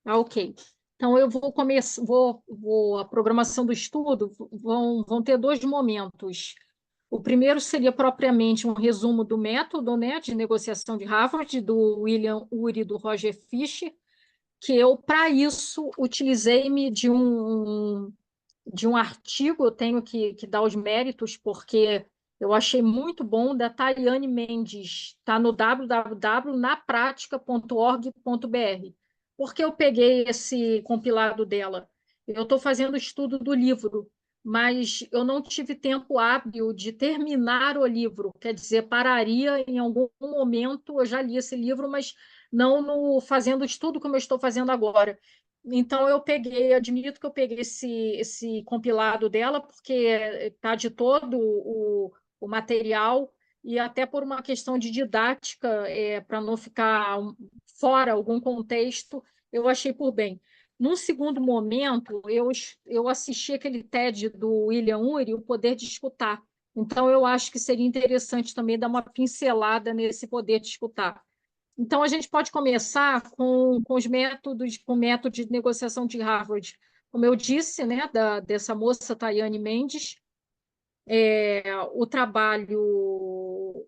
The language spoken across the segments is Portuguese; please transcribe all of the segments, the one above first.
Ok. Então, eu vou começar, a programação do estudo vão ter dois momentos. O primeiro seria propriamente um resumo do método, né, de negociação de Harvard, do William Ury e do Roger Fisher, que eu, para isso, utilizei-me de um artigo, eu tenho que dar os méritos, porque eu achei muito bom, da Tayane Mendes, está no www.napratica.org.br. Por que eu peguei esse compilado dela? Eu estou fazendo o estudo do livro, mas eu não tive tempo hábil de terminar o livro, quer dizer, pararia em algum momento, eu já li esse livro, mas não no fazendo o estudo como eu estou fazendo agora. Então eu peguei, admito que eu peguei esse compilado dela, porque está de todo o material, e até por uma questão de didática, para não ficar fora algum contexto, eu achei por bem. Num segundo momento, eu assisti aquele TED do William Ury, O Poder de Escutar. Então, eu acho que seria interessante também dar uma pincelada nesse poder de escutar. Então, a gente pode começar com os métodos, com o método de negociação de Harvard. Como eu disse, né, dessa moça Tayane Mendes, o trabalho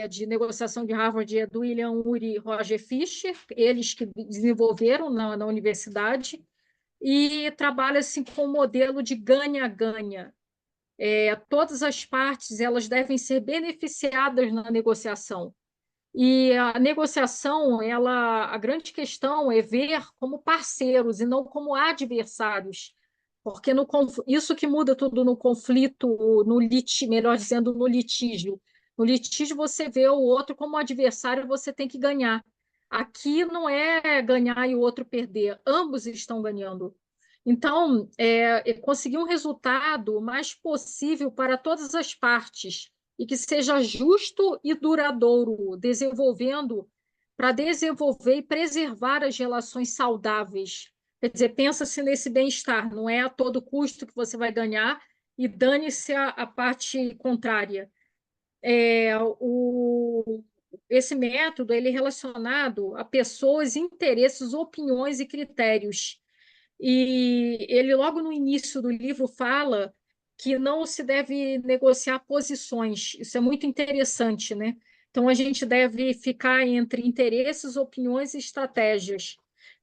de negociação de Harvard é do William Ury e Roger Fisher, eles que desenvolveram na universidade, e trabalha assim, com um modelo de ganha-ganha. Todas as partes elas devem ser beneficiadas na negociação. E a negociação, a grande questão é ver como parceiros e não como adversários, porque isso que muda tudo no conflito, melhor dizendo, no litígio. No litígio, você vê o outro como adversário, você tem que ganhar. Aqui não é ganhar e o outro perder, ambos estão ganhando. Então, conseguir um resultado mais possível para todas as partes e que seja justo e duradouro, para desenvolver e preservar as relações saudáveis. Quer dizer, pensa-se nesse bem-estar, não é a todo custo que você vai ganhar e dane-se a parte contrária. Esse método ele é relacionado a pessoas, interesses, opiniões e critérios. E ele, logo no início do livro, fala que não se deve negociar posições. Isso é muito interessante, né? Então, a gente deve ficar entre interesses, opiniões e estratégias.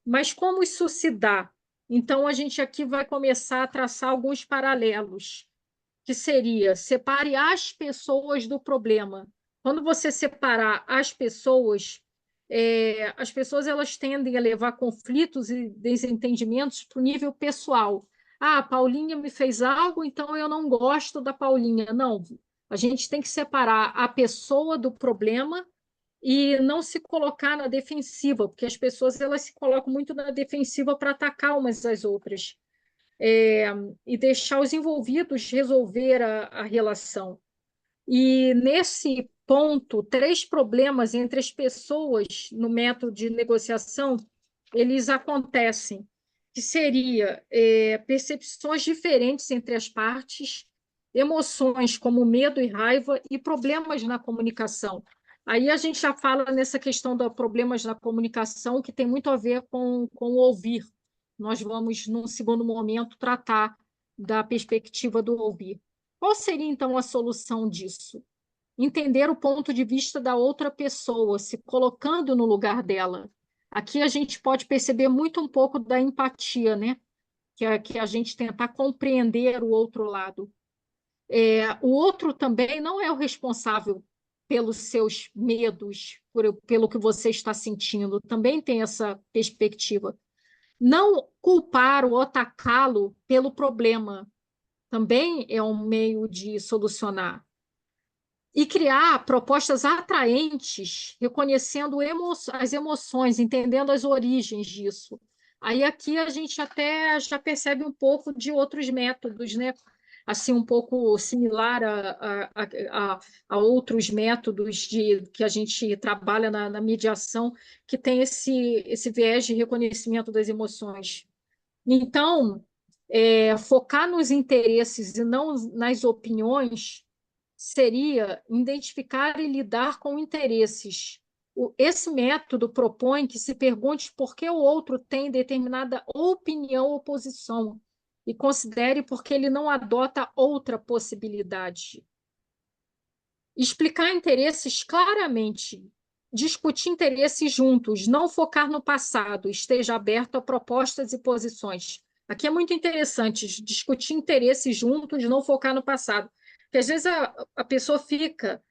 Mas como isso se dá? Então, a gente aqui vai começar a traçar alguns paralelos, que seria separe as pessoas do problema. Quando você separar as pessoas elas tendem a levar conflitos e desentendimentos para o nível pessoal. Ah, a Paulinha me fez algo, então eu não gosto da Paulinha. Não, a gente tem que separar a pessoa do problema e não se colocar na defensiva, porque as pessoas elas se colocam muito na defensiva para atacar umas às outras, é, e deixar os envolvidos resolver a relação. E nesse ponto, três problemas entre as pessoas no método de negociação, eles acontecem, que seria percepções diferentes entre as partes, emoções como medo e raiva e problemas na comunicação. Aí a gente já fala nessa questão dos problemas na comunicação, que tem muito a ver com o ouvir. Nós vamos, num segundo momento, tratar da perspectiva do ouvir. Qual seria, então, a solução disso? Entender o ponto de vista da outra pessoa, se colocando no lugar dela. Aqui a gente pode perceber muito um pouco da empatia, né? Que a gente tentar compreender o outro lado. O outro também não é o responsável pelos seus medos, pelo que você está sentindo, também tem essa perspectiva. Não culpar ou atacá-lo pelo problema também é um meio de solucionar. E criar propostas atraentes, reconhecendo as emoções, entendendo as origens disso. Aí aqui a gente até já percebe um pouco de outros métodos, né? Assim, um pouco similar a outros métodos que a gente trabalha na mediação, que tem esse viés de reconhecimento das emoções. Então, focar nos interesses e não nas opiniões seria identificar e lidar com interesses. Esse método propõe que se pergunte por que o outro tem determinada opinião ou posição e considere por que ele não adota outra possibilidade. Explicar interesses claramente, discutir interesses juntos, não focar no passado, esteja aberto a propostas e posições. Aqui é muito interessante, discutir interesses juntos, não focar no passado. Porque às vezes a pessoa fica,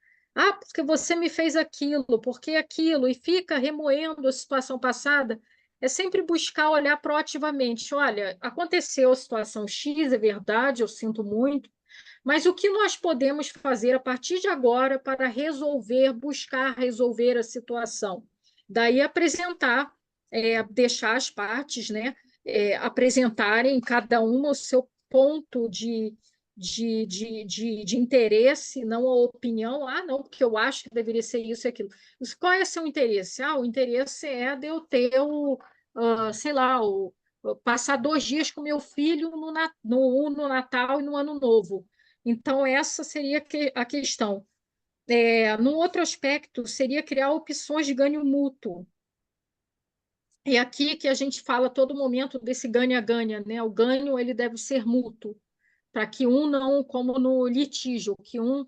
porque você me fez aquilo, porque aquilo, e fica remoendo a situação passada. É sempre buscar olhar proativamente. Olha, aconteceu a situação X, é verdade, eu sinto muito, mas o que nós podemos fazer a partir de agora para resolver, buscar resolver a situação? Daí apresentar, deixar as partes, né, apresentarem cada uma o seu ponto de interesse, não a opinião, não, porque eu acho que deveria ser isso e aquilo. Mas qual é seu interesse? O interesse é de eu ter sei lá, passar 2 dias com meu filho no Natal e no Ano Novo. Então, essa seria a questão. Num outro aspecto, seria criar opções de ganho mútuo. E aqui que a gente fala a todo momento desse ganha-ganha, né? O ganho ele deve ser mútuo, para que um não, como no litígio, que um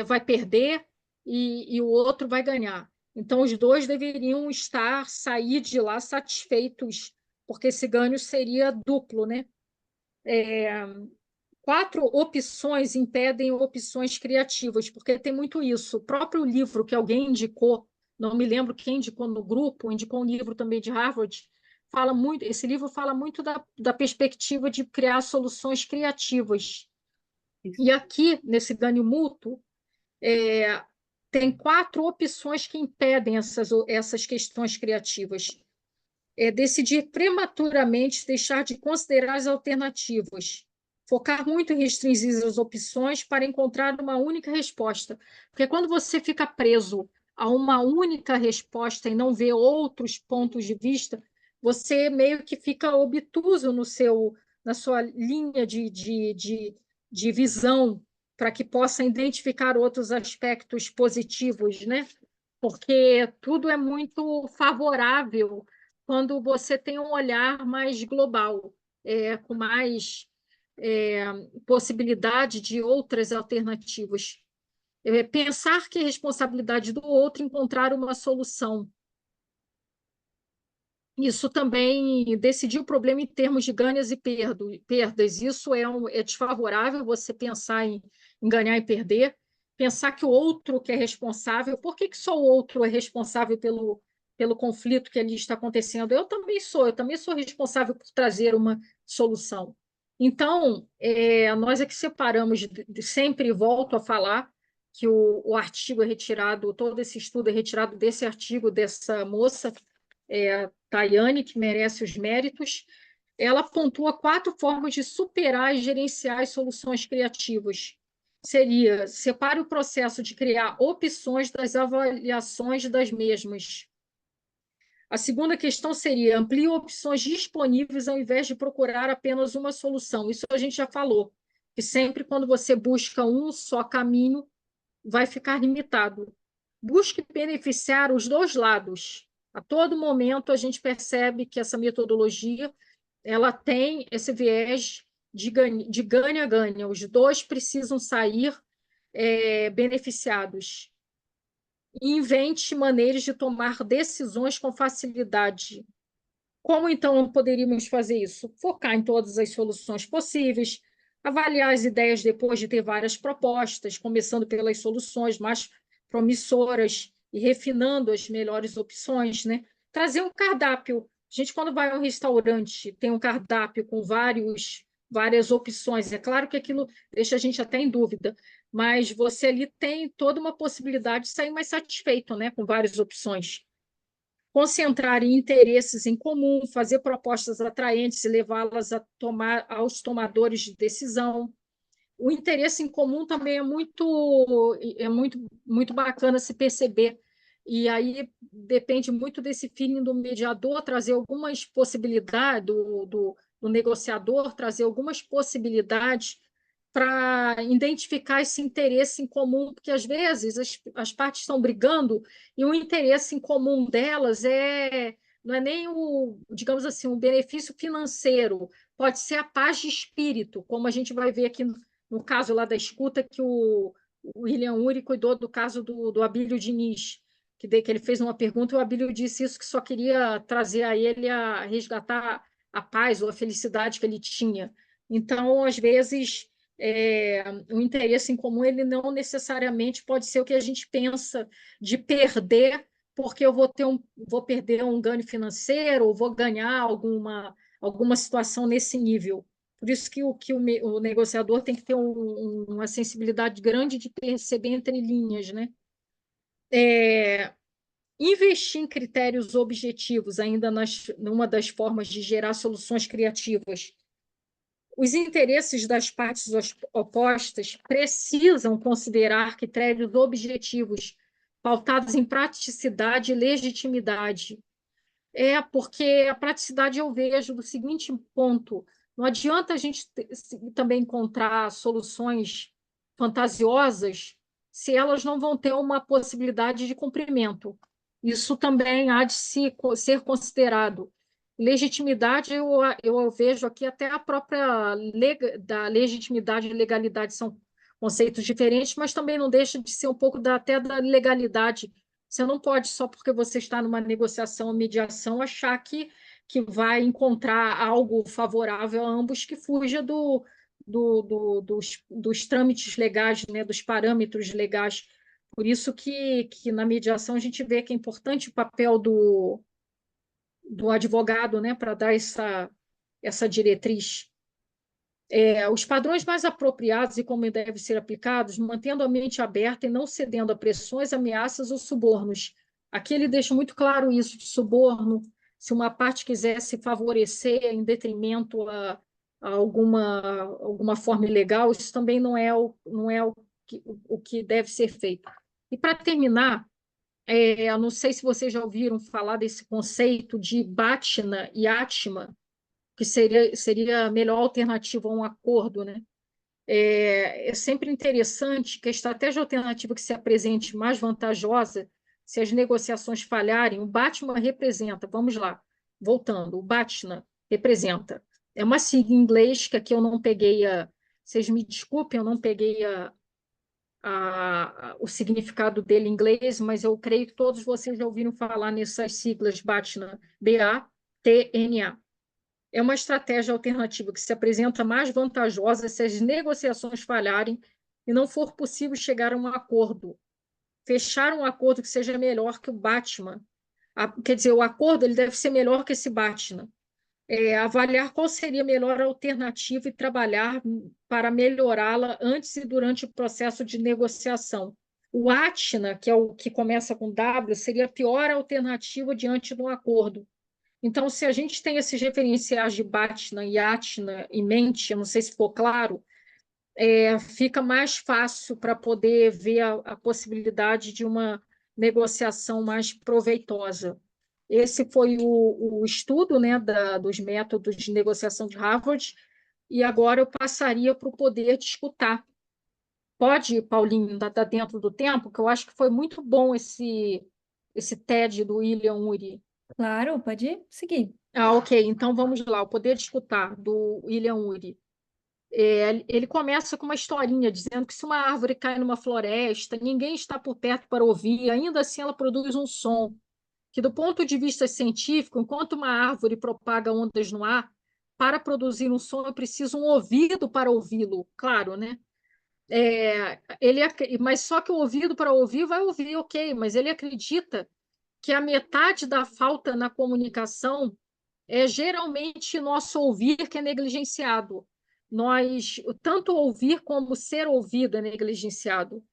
vai perder e o outro vai ganhar. Então, os dois deveriam sair de lá satisfeitos, porque esse ganho seria duplo, né? 4 opções impedem opções criativas, porque tem muito isso. O próprio livro que alguém indicou, não me lembro quem indicou no grupo, indicou um livro também de Harvard, fala muito, esse livro fala muito da perspectiva de criar soluções criativas. E aqui, nesse ganho mútuo, tem 4 opções que impedem essas questões criativas. Decidir prematuramente deixar de considerar as alternativas, focar muito em restringir as opções para encontrar uma única resposta. Porque quando você fica preso a uma única resposta e não vê outros pontos de vista, você meio que fica obtuso na sua linha de visão para que possa identificar outros aspectos positivos, né? Porque tudo é muito favorável quando você tem um olhar mais global, com mais possibilidade de outras alternativas. Pensar que é responsabilidade do outro encontrar uma solução. Isso também decidir o problema em termos de ganhos e perdas. Isso é desfavorável, você pensar em ganhar e perder. Pensar que o outro que é responsável, por que só o outro é responsável pelo conflito que ali está acontecendo? Eu também sou responsável por trazer uma solução. Então, nós é que separamos, sempre volto a falar que o artigo é retirado, todo esse estudo é retirado desse artigo dessa moça, Tayane, que merece os méritos. Ela pontua 4 formas de superar e gerenciar as soluções criativas. Seria: separe o processo de criar opções das avaliações das mesmas. A segunda questão seria: amplie opções disponíveis ao invés de procurar apenas uma solução. Isso a gente já falou, que sempre quando você busca um só caminho, vai ficar limitado. Busque beneficiar os dois lados. A todo momento a gente percebe que essa metodologia ela tem esse viés de ganha-ganha. Os dois precisam sair beneficiados. E invente maneiras de tomar decisões com facilidade. Como então poderíamos fazer isso? Focar em todas as soluções possíveis, avaliar as ideias depois de ter várias propostas, começando pelas soluções mais promissoras e refinando as melhores opções, né? Trazer um cardápio. A gente, quando vai a um restaurante, tem um cardápio com várias opções. É claro que aquilo deixa a gente até em dúvida, mas você ali tem toda uma possibilidade de sair mais satisfeito, né? Com várias opções. Concentrar em interesses em comum, fazer propostas atraentes e levá-las aos tomadores de decisão. O interesse em comum também muito bacana se perceber. E aí depende muito desse feeling do mediador trazer algumas possibilidades, do negociador trazer algumas possibilidades para identificar esse interesse em comum, porque às vezes as partes estão brigando e o interesse em comum delas não é nem o, digamos assim, um benefício financeiro, pode ser a paz de espírito, como a gente vai ver aqui no caso lá da escuta, que o William Ury cuidou do caso do Abílio Diniz, que ele fez uma pergunta e o Abílio disse isso, que só queria trazer a ele a resgatar a paz ou a felicidade que ele tinha. Então, às vezes, o interesse em comum ele não necessariamente pode ser o que a gente pensa de perder, porque eu vou perder um ganho financeiro ou vou ganhar alguma situação nesse nível. Por isso que o negociador tem que ter uma sensibilidade grande de perceber entre linhas, né? Investir em critérios objetivos, ainda numa das formas de gerar soluções criativas. Os interesses das partes opostas precisam considerar critérios objetivos, pautados em praticidade e legitimidade. Porque a praticidade eu vejo do seguinte ponto: não adianta a gente também encontrar soluções fantasiosas se elas não vão ter uma possibilidade de cumprimento. Isso também há de ser considerado. Legitimidade, eu vejo aqui até a própria da legitimidade e legalidade são conceitos diferentes, mas também não deixa de ser um pouco até da legalidade. Você não pode, só porque você está numa negociação ou mediação, achar que vai encontrar algo favorável a ambos que fuja dos trâmites legais, né, dos parâmetros legais. Por isso que na mediação a gente vê que é importante o papel do advogado, né, para dar essa diretriz. Os padrões mais apropriados e como devem ser aplicados, mantendo a mente aberta e não cedendo a pressões, ameaças ou subornos. Aqui ele deixa muito claro isso de suborno. Se uma parte quiser se favorecer em detrimento a alguma forma ilegal, isso também não é o que deve ser feito. E para terminar, eu não sei se vocês já ouviram falar desse conceito de Bhatna e Atma, que seria a melhor alternativa a um acordo, né? É sempre interessante que a estratégia alternativa que se apresente mais vantajosa, se as negociações falharem, o Batman representa, vamos lá, voltando, o Batman representa, é uma sigla em inglês que aqui eu não peguei vocês me desculpem, eu não peguei o significado dele em inglês, mas eu creio que todos vocês já ouviram falar nessas siglas Batna, BATNA. É uma estratégia alternativa que se apresenta mais vantajosa se as negociações falharem e não for possível chegar a um acordo. Fechar um acordo que seja melhor que o Batman. Quer dizer, o acordo ele deve ser melhor que esse Batman. Avaliar qual seria a melhor alternativa e trabalhar para melhorá-la antes e durante o processo de negociação. O Atna, que é o que começa com W, seria a pior alternativa diante do acordo. Então, se a gente tem esses referenciais de Batna e Atna em mente, eu não sei se ficou claro, fica mais fácil para poder ver a possibilidade de uma negociação mais proveitosa. Esse foi o estudo, né, dos métodos de negociação de Harvard, e agora eu passaria para o poder de escutar. Pode, Paulinho, ainda está dentro do tempo, que eu acho que foi muito bom esse TED do William Ury. Claro, pode seguir. Ok. Então vamos lá. O Poder de Escutar, do William Ury. Ele começa com uma historinha dizendo que se uma árvore cai numa floresta, ninguém está por perto para ouvir, ainda assim ela produz um som, que do ponto de vista científico, enquanto uma árvore propaga ondas no ar, para produzir um som é preciso um ouvido para ouvi-lo, claro, né? Mas só que o ouvido para ouvir vai ouvir, ok, mas ele acredita que a metade da falta na comunicação é geralmente nosso ouvir que é negligenciado. Tanto ouvir como ser ouvido é negligenciado.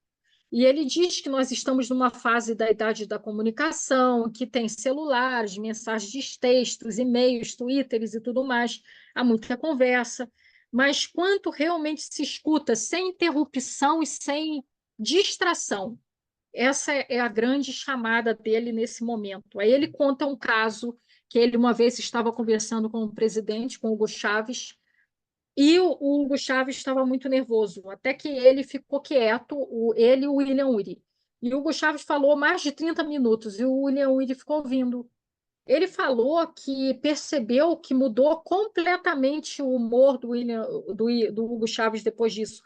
E ele diz que nós estamos numa fase da idade da comunicação, que tem celulares, mensagens de textos, e-mails, twitters e tudo mais, há muita conversa, mas quanto realmente se escuta sem interrupção e sem distração? Essa é a grande chamada dele nesse momento. Aí ele conta um caso que ele uma vez estava conversando com o presidente, com o Hugo Chávez, E o Hugo Chávez estava muito nervoso, até que ele ficou quieto, ele e o William Ury. E o Hugo Chávez falou mais de 30 minutos, e o William Ury ficou ouvindo. Ele falou que percebeu que mudou completamente o humor do Hugo Chávez depois disso,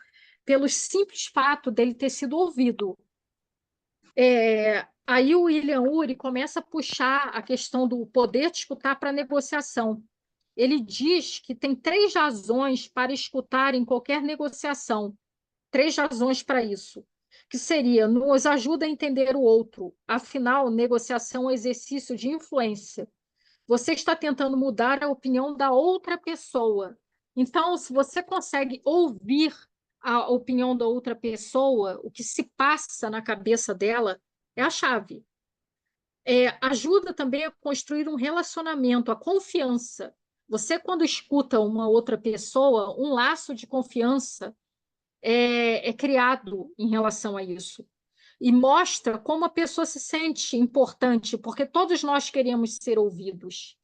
pelo simples fato dele ter sido ouvido. Aí o William Ury começa a puxar a questão do poder de escutar para negociação. Ele diz que tem três razões para escutar em qualquer negociação, três razões para isso, que seria nos ajuda a entender o outro. Afinal, negociação é um exercício de influência. Você está tentando mudar a opinião da outra pessoa. Então, se você consegue ouvir a opinião da outra pessoa, o que se passa na cabeça dela, é a chave. Ajuda também a construir um relacionamento, a confiança. Você, quando escuta uma outra pessoa, um laço de confiança é criado em relação a isso. E mostra como a pessoa se sente importante, porque todos nós queremos ser ouvidos.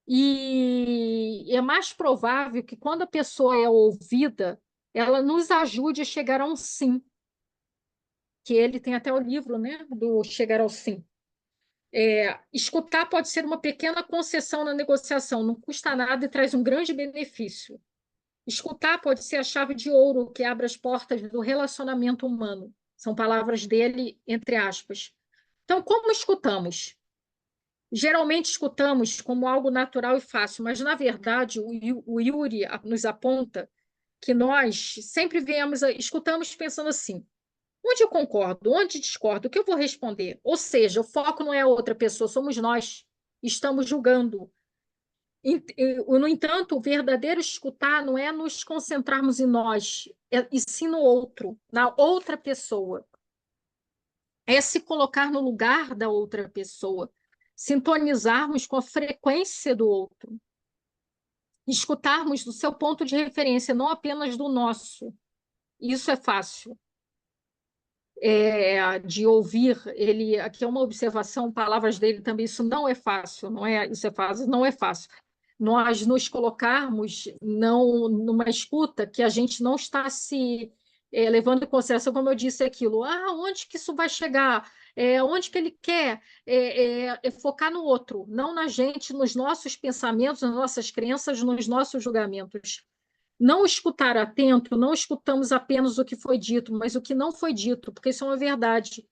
E é mais provável que quando a pessoa é ouvida, ela nos ajude a chegar a um sim, que ele tem até o livro, né, do Chegar ao Sim. Escutar pode ser uma pequena concessão na negociação, não custa nada e traz um grande benefício. Escutar pode ser a chave de ouro que abre as portas do relacionamento humano. São palavras dele, entre aspas. Então, como escutamos? Geralmente escutamos como algo natural e fácil, mas, na verdade, o Yuri nos aponta que nós sempre escutamos pensando assim: onde eu concordo, onde discordo, o que eu vou responder? Ou seja, o foco não é a outra pessoa, somos nós. Estamos julgando. No entanto, o verdadeiro escutar não é nos concentrarmos em nós, e sim no outro, na outra pessoa. É se colocar no lugar da outra pessoa, sintonizarmos com a frequência do outro, escutarmos do seu ponto de referência, não apenas do nosso. Isso é fácil. De ouvir, ele aqui é uma observação, palavras dele também, isso não é fácil, não é? Isso é fácil, não é fácil. Nós nos colocarmos não numa escuta que a gente não está se levando em consideração, como eu disse, aquilo. Onde que isso vai chegar? Onde que ele quer? Focar no outro, não na gente, nos nossos pensamentos, nas nossas crenças, nos nossos julgamentos. Não escutar atento, não escutamos apenas o que foi dito, mas o que não foi dito, porque isso é uma verdade.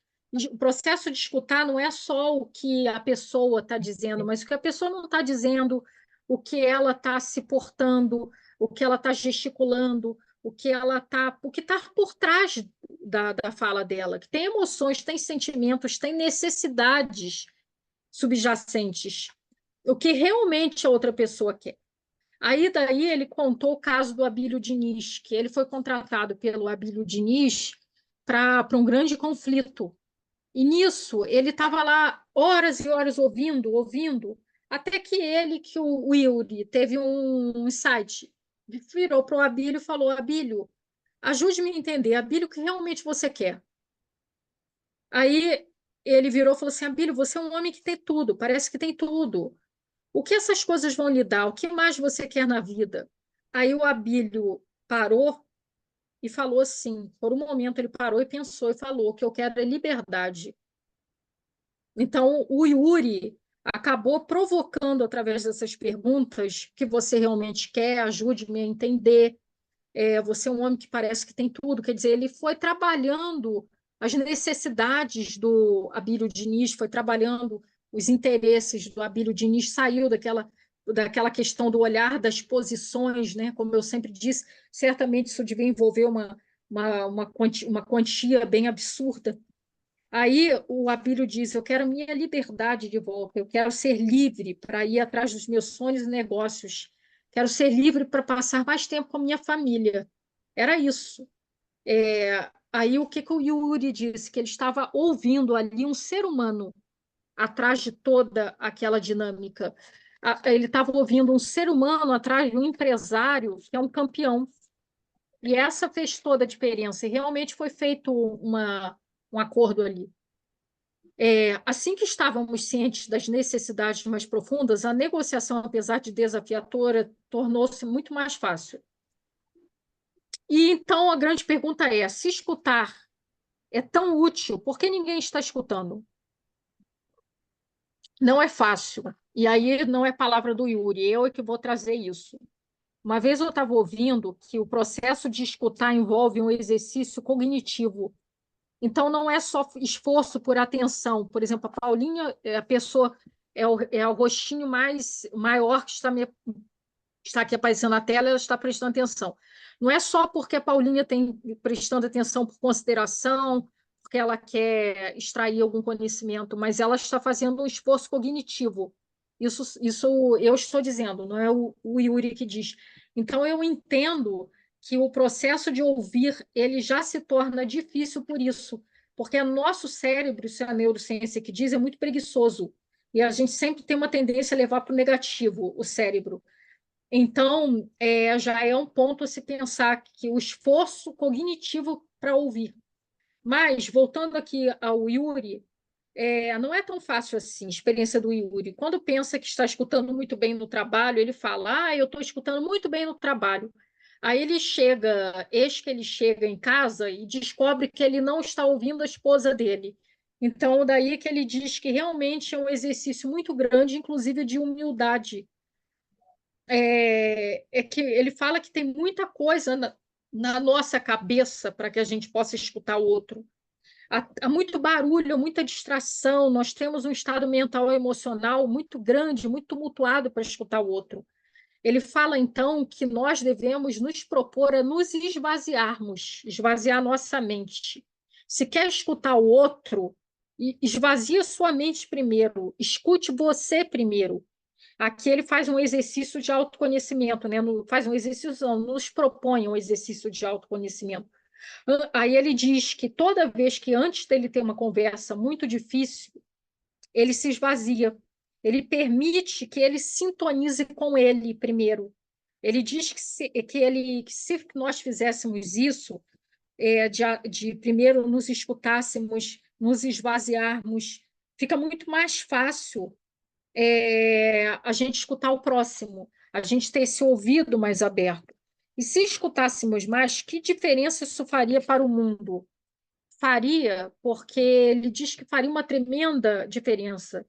O processo de escutar não é só o que a pessoa está dizendo, mas o que a pessoa não está dizendo, o que ela está se portando, o que ela está gesticulando, o que está por trás da fala dela, que tem emoções, tem sentimentos, tem necessidades subjacentes, o que realmente a outra pessoa quer. Aí daí ele contou o caso do Abílio Diniz, que ele foi contratado pelo Abílio Diniz para um grande conflito. E nisso ele estava lá horas e horas ouvindo, até que o Yuri teve um insight, virou para o Abílio e falou: Abílio, ajude-me a entender, Abílio, o que realmente você quer? Aí ele virou e falou assim: Abílio, você é um homem que tem tudo, parece que tem tudo. O que essas coisas vão lhe dar? O que mais você quer na vida? Aí o Abílio parou e falou assim, por um momento ele parou e pensou e falou: o que eu quero é liberdade. Então o Yuri acabou provocando através dessas perguntas: que você realmente quer, ajude-me a entender. Você é um homem que parece que tem tudo. Quer dizer, ele foi trabalhando as necessidades do Abílio Diniz, foi trabalhando os interesses do Abílio Diniz, saiu daquela questão do olhar das posições, né? Como eu sempre disse, certamente isso devia envolver uma quantia bem absurda. Aí o Abílio diz: eu quero minha liberdade de volta, eu quero ser livre para ir atrás dos meus sonhos e negócios, quero ser livre para passar mais tempo com a minha família. Era isso. Aí o que o Yuri disse? Que ele estava ouvindo ali um ser humano atrás de toda aquela dinâmica. Ele estava ouvindo um ser humano atrás de um empresário que é um campeão. E essa fez toda a diferença. E realmente foi feito um acordo ali. Assim que estávamos cientes das necessidades mais profundas, a negociação, apesar de desafiadora, tornou-se muito mais fácil. E então a grande pergunta é: se escutar é tão útil, por que ninguém está escutando? Não é fácil. E aí não é palavra do Yuri, eu é que vou trazer isso. Uma vez eu estava ouvindo que o processo de escutar envolve um exercício cognitivo. Então, não é só esforço por atenção. Por exemplo, a Paulinha, a pessoa, é o rostinho mais maior que está aqui aparecendo na tela, ela está prestando atenção. Não é só porque a Paulinha tem prestando atenção por consideração, porque ela quer extrair algum conhecimento, mas ela está fazendo um esforço cognitivo. Isso eu estou dizendo, não é o Yuri que diz. Então, eu entendo que o processo de ouvir ele já se torna difícil por isso, porque nosso cérebro, isso é a neurociência que diz, é muito preguiçoso. E a gente sempre tem uma tendência a levar para o negativo o cérebro. Então, já é um ponto a se pensar que o esforço cognitivo para ouvir. Mas, voltando aqui ao Yuri, não é tão fácil assim, a experiência do Yuri. Quando pensa que está escutando muito bem no trabalho, ele fala: eu estou escutando muito bem no trabalho. Aí ele chega, eis que ele chega em casa e descobre que ele não está ouvindo a esposa dele. Então, daí que ele diz que realmente é um exercício muito grande, inclusive de humildade, que ele fala que tem muita coisa na nossa cabeça para que a gente possa escutar o outro. Há muito barulho, muita distração, nós temos um estado mental e emocional muito grande, muito tumultuado para escutar o outro. Ele fala, então, que nós devemos nos propor a nos esvaziarmos, esvaziar nossa mente. Se quer escutar o outro, esvazia sua mente primeiro, escute você primeiro. Aqui ele faz um exercício de autoconhecimento, né? Faz um exercício, não, nos propõe um exercício de autoconhecimento. Aí ele diz que toda vez que antes dele ter uma conversa muito difícil, ele se esvazia. Ele permite que ele sintonize com ele primeiro. Ele diz que se nós fizéssemos isso, de primeiro nos escutássemos, nos esvaziarmos, fica muito mais fácil a gente escutar o próximo, a gente ter esse ouvido mais aberto. E se escutássemos mais, que diferença isso faria para o mundo? Faria, porque ele diz que faria uma tremenda diferença.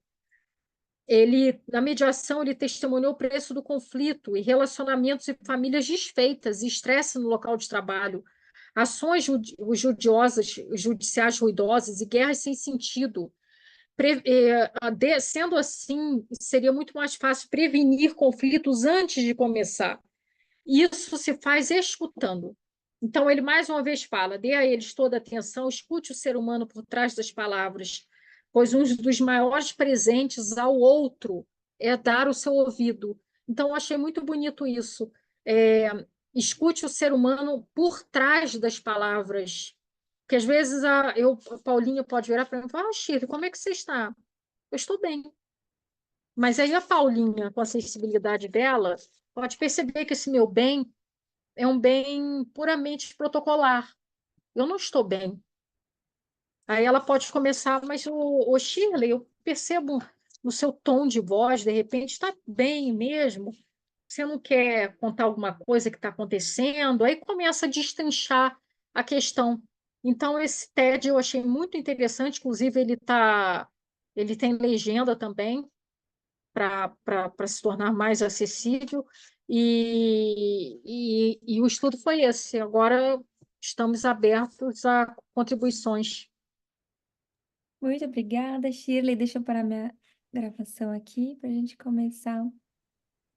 Ele, na mediação, ele testemunhou o preço do conflito e relacionamentos e famílias desfeitas, e estresse no local de trabalho, ações judiciais ruidosas e guerras sem sentido. Sendo assim, seria muito mais fácil prevenir conflitos antes de começar. Isso se faz escutando. Então, ele mais uma vez fala: dê a eles toda a atenção, escute o ser humano por trás das palavras, pois um dos maiores presentes ao outro é dar o seu ouvido. Então, eu achei muito bonito isso. É, escute o ser humano por trás das palavras. Porque às vezes a Paulinha pode virar para mim e falar: Shirley, como é que você está? Eu estou bem. Mas aí a Paulinha, com a sensibilidade dela, pode perceber que esse meu bem é um bem puramente protocolar. Eu não estou bem. Aí ela pode começar, mas o Shirley, eu percebo no seu tom de voz, de repente, está bem mesmo. Você não quer contar alguma coisa que está acontecendo? Aí começa a destrinchar a questão. Então, esse TED eu achei muito interessante, inclusive ele tem legenda também para se tornar mais acessível. E o estudo foi esse. Agora estamos abertos a contribuições. Muito obrigada, Shirley. Deixa eu parar minha gravação aqui para a gente começar